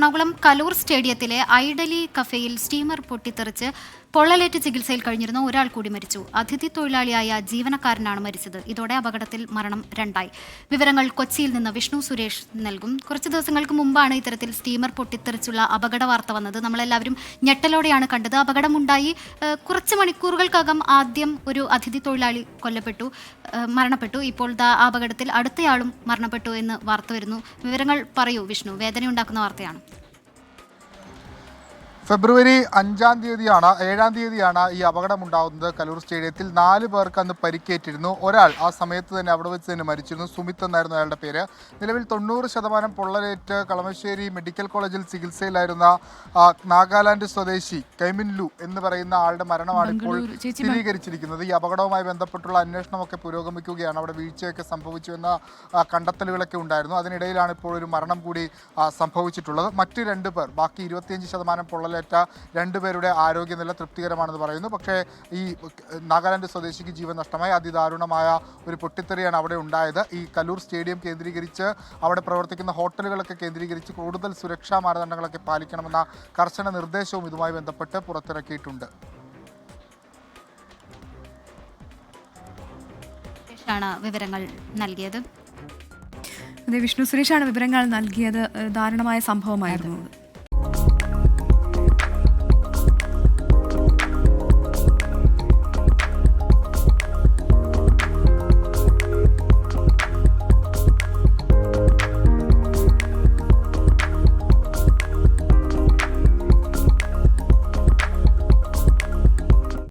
എറണാകുളം കലൂർ സ്റ്റേഡിയത്തിലെ ഐഡലി കഫേയിൽ സ്റ്റീമർ പൊട്ടിത്തെറിച്ച് പൊള്ളലേറ്റ് ചികിത്സയിൽ കഴിഞ്ഞിരുന്ന ഒരാൾ കൂടി മരിച്ചു. അതിഥി തൊഴിലാളിയായ ജീവനക്കാരനാണ് മരിച്ചത്. ഇതോടെ അപകടത്തിൽ മരണം 2ആയി. വിവരങ്ങൾ കൊച്ചിയിൽ നിന്ന് വിഷ്ണു സുരേഷ് നൽകും. കുറച്ച് ദിവസങ്ങൾക്ക് മുമ്പാണ് ഇത്തരത്തിൽ സ്റ്റീമർ പൊട്ടിത്തെറിച്ചുള്ള അപകട വാർത്ത വന്നത്. നമ്മളെല്ലാവരും ഞെട്ടലോടെയാണ് കണ്ടത്. അപകടമുണ്ടായി കുറച്ച് മണിക്കൂറുകൾക്കകം ആദ്യം ഒരു അതിഥി തൊഴിലാളി മരണപ്പെട്ടു. ഇപ്പോൾ അപകടത്തിൽ അടുത്തയാളും മരണപ്പെട്ടു എന്ന് വാർത്ത വരുന്നു. വിവരങ്ങൾ പറയൂ വിഷ്ണു. വേദനയുണ്ടാക്കുന്ന വാർത്തയാണ്. ഫെബ്രുവരി 7-ാം തീയതിയാണ് ഈ അപകടമുണ്ടാകുന്നത്. കലൂർ സ്റ്റേഡിയത്തിൽ 4 പേർക്ക് അന്ന് പരിക്കേറ്റിരുന്നു. ഒരാൾ ആ സമയത്ത് തന്നെ അവിടെ വെച്ച് തന്നെ മരിച്ചിരുന്നു. സുമിത്ത് എന്നായിരുന്നു അയാളുടെ പേര്. നിലവിൽ 90% പൊള്ളലേറ്റ് കളമശ്ശേരി മെഡിക്കൽ കോളേജിൽ ചികിത്സയിലായിരുന്ന നാഗാലാൻഡ് സ്വദേശി കൈമിൻലു എന്ന് പറയുന്ന ആളുടെ മരണമാണ് ഇപ്പോൾ സ്ഥിരീകരിച്ചിരിക്കുന്നത്. ഈ അപകടവുമായി ബന്ധപ്പെട്ടുള്ള അന്വേഷണമൊക്കെ പുരോഗമിക്കുകയാണ്. അവിടെ വീഴ്ചയൊക്കെ സംഭവിച്ചു എന്ന കണ്ടെത്തലുകളൊക്കെ ഉണ്ടായിരുന്നു. അതിനിടയിലാണ് ഇപ്പോൾ ഒരു മരണം കൂടി സംഭവിച്ചിട്ടുള്ളത്. മറ്റ് 2 പേർ, ബാക്കി 25% പൊള്ളലേറ്റ 2 പേരുടെ ആരോഗ്യനില തൃപ്തികരമാണെന്ന് പറയുന്നു. പക്ഷേ ഈ നാഗാലാൻഡ് സ്വദേശിക്ക് ജീവൻ നഷ്ടമായി. അതിദാരുണമായ ഒരു പൊട്ടിത്തെറിയാണ് അവിടെ ഉണ്ടായത്. ഈ കലൂർ സ്റ്റേഡിയം കേന്ദ്രീകരിച്ച് അവിടെ പ്രവർത്തിക്കുന്ന ഹോട്ടലുകളൊക്കെ കേന്ദ്രീകരിച്ച് കൂടുതൽ സുരക്ഷാ മാനദണ്ഡങ്ങളൊക്കെ പാലിക്കണമെന്ന കർശന നിർദ്ദേശവും ഇതുമായി ബന്ധപ്പെട്ട് പുറത്തിറക്കിയിട്ടുണ്ട്. വിവരങ്ങൾ നൽകിയത് വിഷ്ണു സുരേഷാണ് വിവരങ്ങൾ നൽകിയത്. ദാരുണമായ സംഭവമായിരുന്നു.